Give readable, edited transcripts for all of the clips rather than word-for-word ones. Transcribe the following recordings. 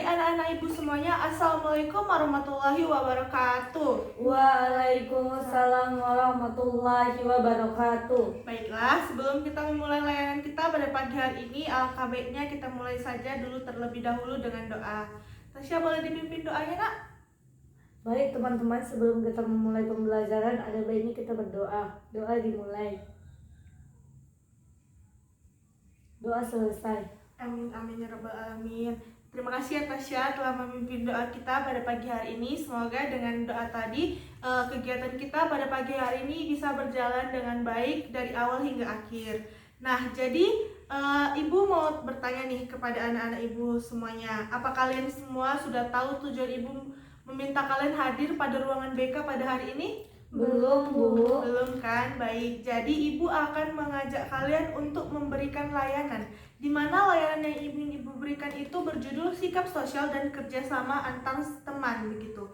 Baik anak-anak ibu semuanya, Assalamualaikum warahmatullahi wabarakatuh. Waalaikumsalam warahmatullahi wabarakatuh. Baiklah, sebelum kita memulai layanan kita pada pagi hari ini, alangkah baiknya kita mulai saja dulu terlebih dahulu dengan doa. Tasya, boleh dipimpin doanya, Nak? Baik teman-teman, sebelum kita memulai pembelajaran, ada baiknya kita berdoa. Doa dimulai. Doa selesai. Amin, amin ya rabbal alamin. Terima kasih ya Tasya telah memimpin doa kita pada pagi hari ini. Semoga dengan doa tadi kegiatan kita pada pagi hari ini bisa berjalan dengan baik dari awal hingga akhir. Nah, jadi Ibu mau bertanya nih kepada anak-anak Ibu semuanya. Apa kalian semua sudah tahu tujuan Ibu meminta kalian hadir pada ruangan BK pada hari ini? Belum, Bu. Belum kan? Baik. Jadi Ibu akan mengajak kalian untuk memberikan layanan, di mana layanan yang ingin Ibu berikan itu berjudul sikap sosial dan kerjasama antar teman begitu.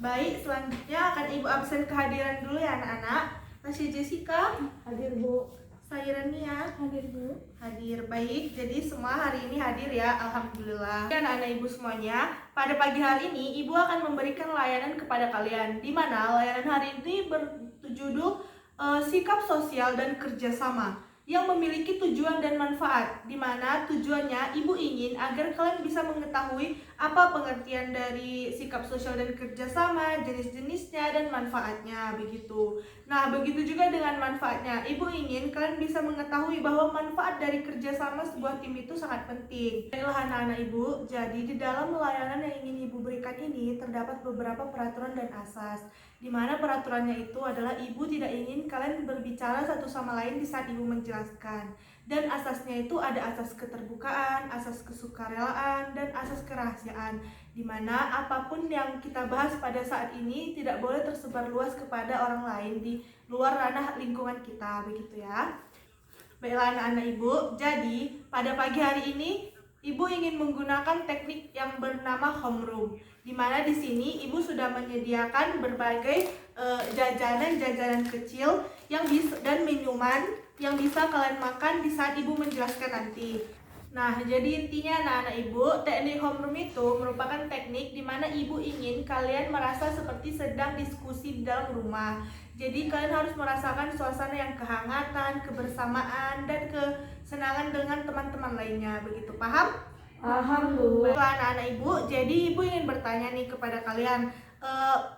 Baik, selanjutnya akan Ibu absen kehadiran dulu ya anak-anak. Tasya Jessica, Hadir, Bu. saya Rania, Hadir, Bu. hadir. Baik, jadi semua hari ini hadir ya, alhamdulillah. Dan anak-anak Ibu semuanya, pada pagi hari ini Ibu akan memberikan layanan kepada kalian, di mana layanan hari ini berjudul sikap sosial dan kerjasama yang memiliki tujuan dan manfaat, di mana tujuannya Ibu ingin agar kalian bisa mengetahui apa pengertian dari sikap sosial dan kerjasama, jenis-jenisnya dan manfaatnya begitu. Nah, begitu juga dengan manfaatnya. Ibu ingin kalian bisa mengetahui bahwa manfaat dari kerjasama sebuah tim itu sangat penting. Baiklah anak-anak Ibu, jadi di dalam layanan yang ingin Ibu berikan ini terdapat beberapa peraturan dan asas, di mana peraturannya itu adalah Ibu tidak ingin kalian berbicara satu sama lain di saat Ibu menjelaskan. Dan asasnya itu ada asas keterbukaan, asas kesukarelaan, dan asas kerahasiaan, di mana apapun yang kita bahas pada saat ini tidak boleh tersebar luas kepada orang lain di luar ranah lingkungan kita, begitu ya. Baiklah anak-anak Ibu, jadi pada pagi hari ini Ibu ingin menggunakan teknik yang bernama homeroom, di mana di sini Ibu sudah menyediakan berbagai jajanan-jajanan kecil yang bisa dan minuman yang bisa kalian makan di saat Ibu menjelaskan nanti. Nah, jadi intinya anak-anak Ibu, teknik homeroom itu merupakan teknik di mana Ibu ingin kalian merasa seperti sedang diskusi di dalam rumah. Jadi kalian harus merasakan suasana yang kehangatan, kebersamaan, dan kesenangan dengan teman-teman lainnya. Begitu, paham? Paham, Bu. Baiklah anak-anak Ibu, jadi Ibu ingin bertanya nih kepada kalian,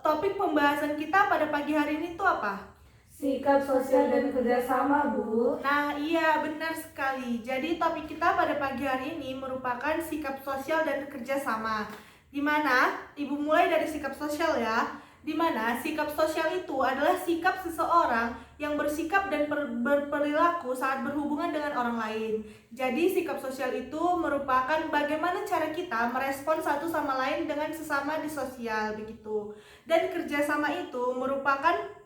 topik pembahasan kita pada pagi hari ini tuh apa? Sikap sosial dan kerjasama, Bu. Nah, iya benar sekali. Jadi topik kita pada pagi hari ini merupakan sikap sosial dan kerjasama. Di mana Ibu mulai dari sikap sosial ya. Di mana sikap sosial itu adalah sikap seseorang yang bersikap dan berperilaku saat berhubungan dengan orang lain. Jadi sikap sosial itu merupakan bagaimana cara kita merespon satu sama lain dengan sesama di sosial begitu. Dan kerjasama itu merupakan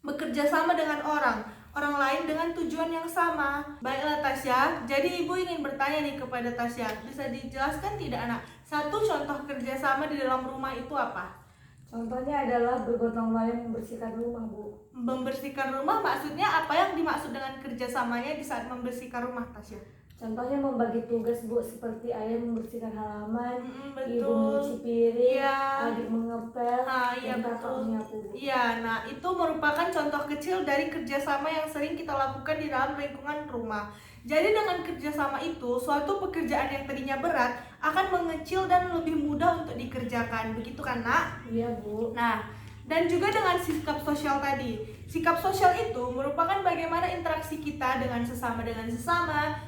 bekerja sama dengan orang lain dengan tujuan yang sama. Baiklah Tasya, jadi Ibu ingin bertanya nih kepada Tasya, bisa dijelaskan tidak anak? Satu contoh kerjasama di dalam rumah itu apa? Contohnya adalah bergotong royong membersihkan rumah, Bu. Membersihkan rumah maksudnya apa yang dimaksud dengan kerjasamanya di saat membersihkan rumah Tasya? Contohnya membagi tugas, Bu, seperti ayah membersihkan halaman, Betul. ibu mencuci piring, Iya. adik mengepel, Iya, dan kakak betul. menyapu, Bu. Iya, nah itu merupakan contoh kecil dari kerjasama yang sering kita lakukan di dalam lingkungan rumah. Jadi dengan kerjasama itu, suatu pekerjaan yang tadinya berat akan mengecil dan lebih mudah untuk dikerjakan. Begitu kan, Nak? Iya, Bu. Nah, dan juga dengan sikap sosial tadi. Sikap sosial itu merupakan bagaimana interaksi kita dengan sesama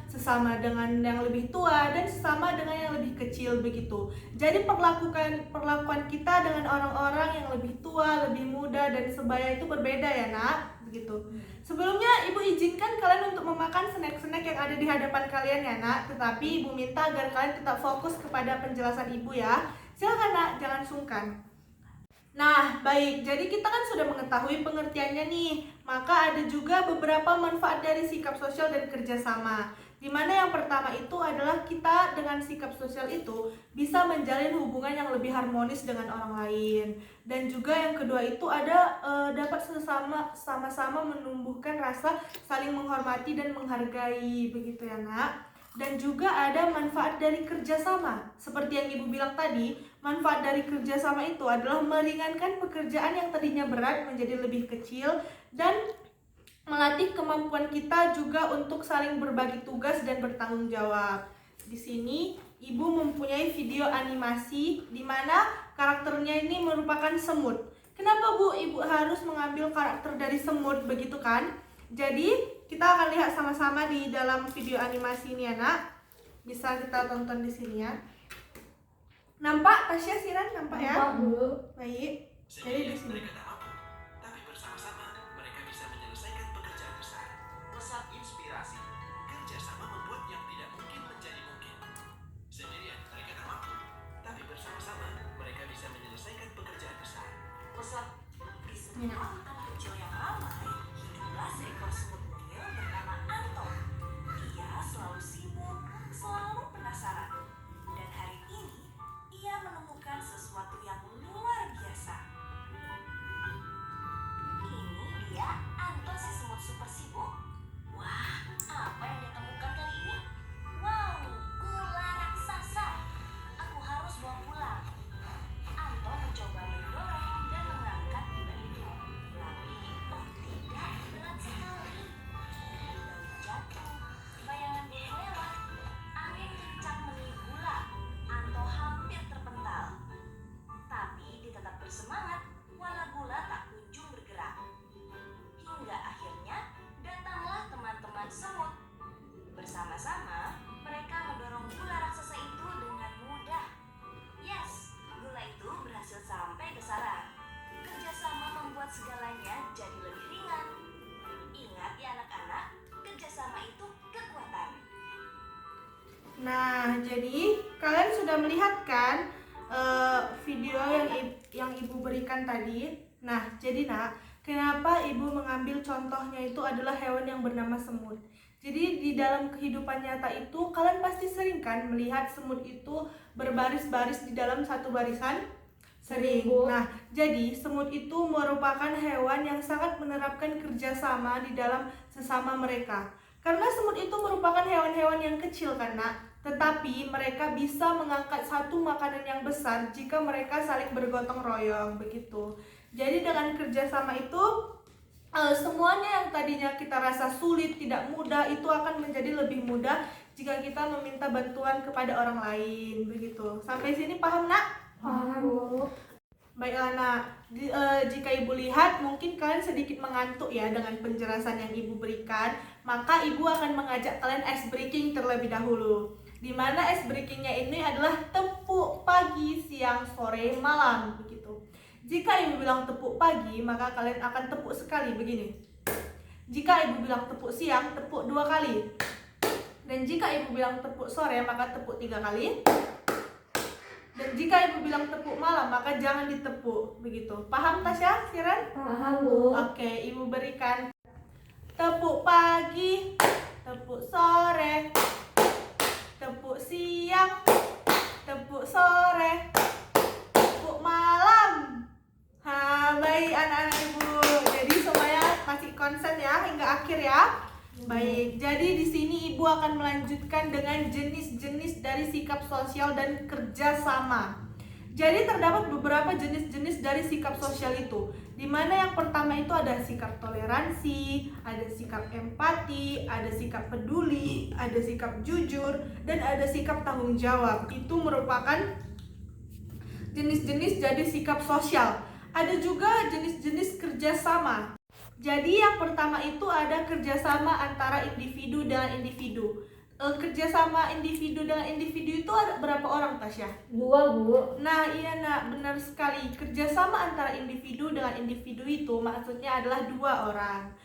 sesama dengan yang lebih tua, dan sesama dengan yang lebih kecil begitu. Jadi perlakuan kita dengan orang-orang yang lebih tua, lebih muda, dan sebaya itu berbeda ya Nak, begitu. Sebelumnya Ibu izinkan kalian untuk memakan snack-snack yang ada di hadapan kalian ya Nak, tetapi Ibu minta agar kalian tetap fokus kepada penjelasan Ibu ya. Silakan Nak, jangan sungkan. Nah, baik, jadi kita kan sudah mengetahui pengertiannya nih. Maka ada juga beberapa manfaat dari sikap sosial dan kerjasama. Dimana yang pertama itu adalah kita dengan sikap sosial itu bisa menjalin hubungan yang lebih harmonis dengan orang lain. Dan juga yang kedua itu ada dapat sama-sama menumbuhkan rasa saling menghormati dan menghargai, begitu ya Nak. Dan juga ada manfaat dari kerjasama. Seperti yang Ibu bilang tadi, manfaat dari kerjasama itu adalah meringankan pekerjaan yang tadinya berat menjadi lebih kecil dan melatih kemampuan kita juga untuk saling berbagi tugas dan bertanggung jawab. Di sini Ibu mempunyai video animasi di mana karakternya ini merupakan semut. Kenapa Bu Ibu harus mengambil karakter dari semut, begitu kan? Jadi kita akan lihat sama-sama di dalam video animasi ini, anak. Bisa kita tonton di sini ya. Nampak Tasya, Siran? Nampak ya? Nampak, Bu. Baik. Jadi di sini. Mereka tak mampu, tapi bersama-sama mereka bisa menyelesaikan pekerjaan besar. Pesan inspirasi, kerjasama membuat yang tidak mungkin menjadi mungkin. Sendirian mereka tak mampu, tapi bersama-sama mereka bisa menyelesaikan pekerjaan besar. Pesan di sebuah anak kecil yang ramai, hiduplah seekor semut mungil bernama Anton. Dia selalu sibuk, selalu penasaran. Dan hari ini ia menemukan sesuatu yang luar biasa. Ini dia Anton si semut super sibuk. Wah, apa yang ditemukan kali ini? Wow, gula raksasa. Aku harus bawa pulang. Anton mencoba mendorong dan mengangkat gula itu. Tapi, oh tidak, berat sekali. Gula jatuh, bayangan burung lewat. Angin kencang meniup gula. Anton hampir terpental. Tapi dia tetap bersemangat, walau gula tak kunjung bergerak. Hingga akhirnya datanglah teman-teman semut. Bersama-sama, mereka mendorong gula raksasa itu dengan mudah. Yes, gula itu berhasil sampai ke sarang. Kerjasama membuat segalanya jadi lebih ringan. Ingat ya anak-anak, kerjasama itu kekuatan. Nah, jadi kalian sudah melihat kan video yang Ibu berikan tadi. Nah, jadi nak, kenapa Ibu mengambil contohnya itu adalah hewan yang bernama semut? Jadi di dalam kehidupan nyata itu kalian pasti sering kan melihat semut itu berbaris-baris di dalam satu barisan? Sering. Bu. Nah, jadi semut itu merupakan hewan yang sangat menerapkan kerjasama di dalam sesama mereka. Karena semut itu merupakan hewan-hewan yang kecil kan nak, tetapi mereka bisa mengangkat satu makanan yang besar jika mereka saling bergotong royong, begitu. Jadi dengan kerjasama itu semuanya yang tadinya kita rasa sulit, tidak mudah, itu akan menjadi lebih mudah jika kita meminta bantuan kepada orang lain, begitu. Sampai sini paham nak? Paham, Bu. Baiklah nak, jika Ibu lihat mungkin kalian sedikit mengantuk ya dengan penjelasan yang Ibu berikan, maka Ibu akan mengajak kalian ice breaking terlebih dahulu. Di mana ice breakingnya ini adalah tepuk pagi, siang, sore, malam, begitu. Jika Ibu bilang tepuk pagi, maka kalian akan tepuk sekali begini. Jika Ibu bilang tepuk siang, tepuk 2 kali. Dan jika Ibu bilang tepuk sore, maka tepuk 3 kali. Dan jika Ibu bilang tepuk malam, maka jangan ditepuk, begitu. Paham Tasya, Siran? Paham, Bu. Oke, Ibu berikan tepuk pagi, tepuk sore, tepuk siang, tepuk sore, tepuk malam. Baik anak-anak Ibu. Jadi semuanya masih konsen ya hingga akhir ya. Baik, jadi di sini Ibu akan melanjutkan dengan jenis-jenis dari sikap sosial dan kerjasama. Jadi terdapat beberapa jenis-jenis dari sikap sosial itu, di mana yang pertama itu ada sikap toleransi, ada sikap empati, ada sikap peduli, ada sikap jujur, dan ada sikap tanggung jawab. Itu merupakan jenis-jenis dari sikap sosial. Ada juga jenis-jenis kerjasama. Jadi yang pertama itu ada kerjasama antara individu dengan individu. Kerjasama individu dengan individu itu ada berapa orang Tasya? 2, Bu. Nah iya nak, benar sekali. Kerjasama antara individu dengan individu itu maksudnya adalah 2 orang.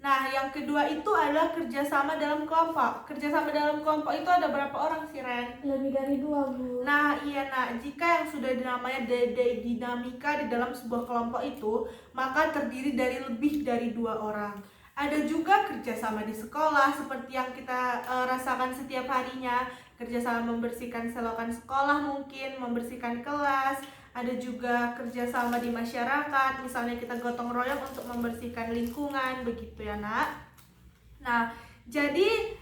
Nah yang kedua itu adalah kerjasama dalam kelompok. Kerjasama dalam kelompok itu ada berapa orang sih Ren? Lebih dari 2, Bu. Nah iya nak, jika yang sudah dinamanya dinamika di dalam sebuah kelompok itu, maka terdiri dari lebih dari 2 orang. Ada juga kerjasama di sekolah seperti yang kita rasakan setiap harinya. Kerjasama membersihkan selokan sekolah mungkin, membersihkan kelas. Ada juga kerjasama di masyarakat, misalnya kita gotong royong untuk membersihkan lingkungan, begitu ya nak. Nah, jadi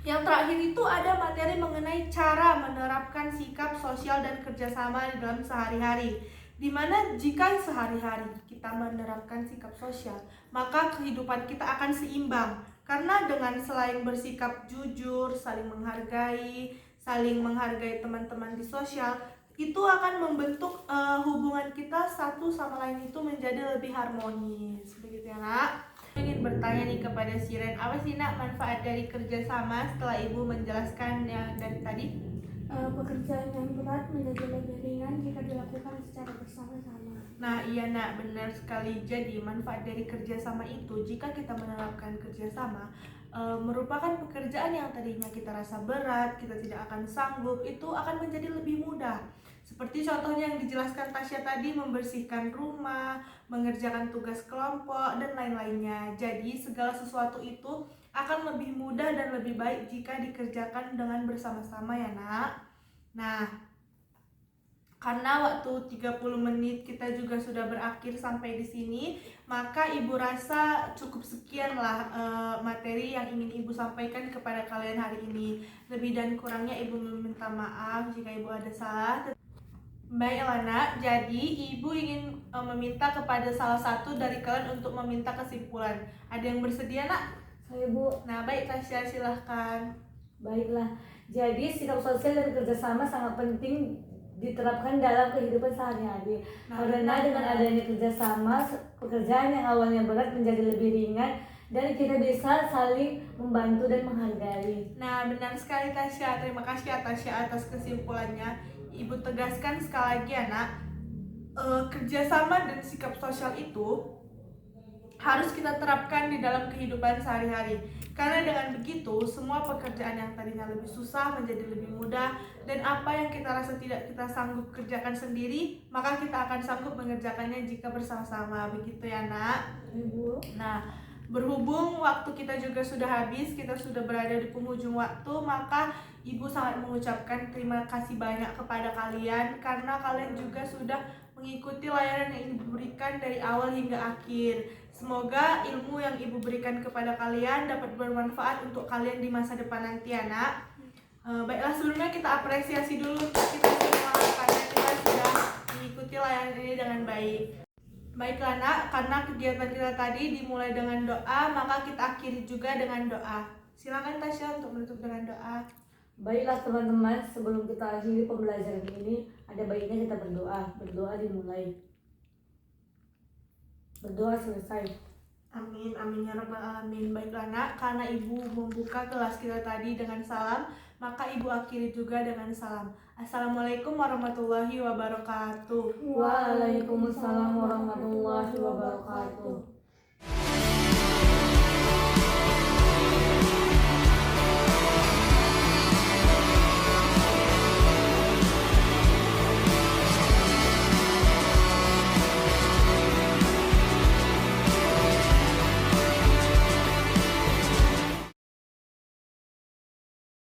Yang terakhir itu ada materi mengenai cara menerapkan sikap sosial dan kerjasama di dalam sehari-hari. Dimana jika sehari-hari kita menerapkan sikap sosial, maka kehidupan kita akan seimbang. Karena dengan selain bersikap jujur, saling menghargai teman-teman di sosial, itu akan membentuk hubungan kita satu sama lain itu menjadi lebih harmonis. Begitu ya nak? Ingin bertanya nih kepada Siren, apa sih nak manfaat dari kerjasama setelah ibu menjelaskan yang dari tadi? Pekerjaan yang berat menjadi lebih ringan jika dilakukan secara bersama-sama. Nah iya nak, benar sekali. Jadi manfaat dari kerjasama itu, jika kita menerapkan kerjasama, merupakan pekerjaan yang tadinya kita rasa berat, kita tidak akan sanggup, itu akan menjadi lebih mudah. Seperti contohnya yang dijelaskan Tasya tadi, membersihkan rumah, mengerjakan tugas kelompok, dan lain-lainnya. Jadi segala sesuatu itu akan lebih mudah dan lebih baik jika dikerjakan dengan bersama-sama ya nak. Nah, karena waktu 30 menit kita juga sudah berakhir sampai di sini, maka ibu rasa cukup sekianlah materi yang ingin ibu sampaikan kepada kalian hari ini. Lebih dan kurangnya ibu meminta maaf jika ibu ada salah. Baiklah nak, jadi ibu ingin meminta kepada salah satu dari kalian untuk meminta kesimpulan. Ada yang bersedia nak? Saya Bu. Nah baik Tasya, silahkan. Baiklah, jadi sikap sosial dan kerjasama sangat penting diterapkan dalam kehidupan sehari-hari. Karena dengan adanya kerjasama, pekerjaan yang awalnya berat menjadi lebih ringan dan kita bisa saling membantu dan menghargai. Nah benar sekali Tasya, terima kasih Tasya atas kesimpulannya. Ibu tegaskan sekali lagi anak, kerjasama dan sikap sosial itu harus kita terapkan di dalam kehidupan sehari-hari. Karena dengan begitu, semua pekerjaan yang tadinya lebih susah menjadi lebih mudah, dan apa yang kita rasa tidak kita sanggup kerjakan sendiri, maka kita akan sanggup mengerjakannya jika bersama-sama. Begitu ya nak? Ibu. Nah, berhubung waktu kita juga sudah habis, kita sudah berada di penghujung waktu, maka ibu sangat mengucapkan terima kasih banyak kepada kalian karena kalian juga sudah mengikuti layanan yang ibu berikan dari awal hingga akhir. Semoga ilmu yang ibu berikan kepada kalian dapat bermanfaat untuk kalian di masa depan nanti ya nak. Baiklah, sebelumnya kita apresiasi dulu untuk kita semua karena kita sudah mengikuti layanan ini dengan baik. Baiklah nak, karena kegiatan kita tadi dimulai dengan doa, maka kita akhiri juga dengan doa. Silakan Tasya untuk menutup dengan doa. Baiklah teman-teman, sebelum kita akhiri pembelajaran ini, ada baiknya kita berdoa. Berdoa dimulai. Berdoa selesai. Amin, amin ya rabbal alamin. Baiklah nak, karena ibu membuka kelas kita tadi dengan salam, maka ibu akhiri juga dengan salam. Assalamualaikum warahmatullahi wabarakatuh. Waalaikumsalam warahmatullahi wabarakatuh.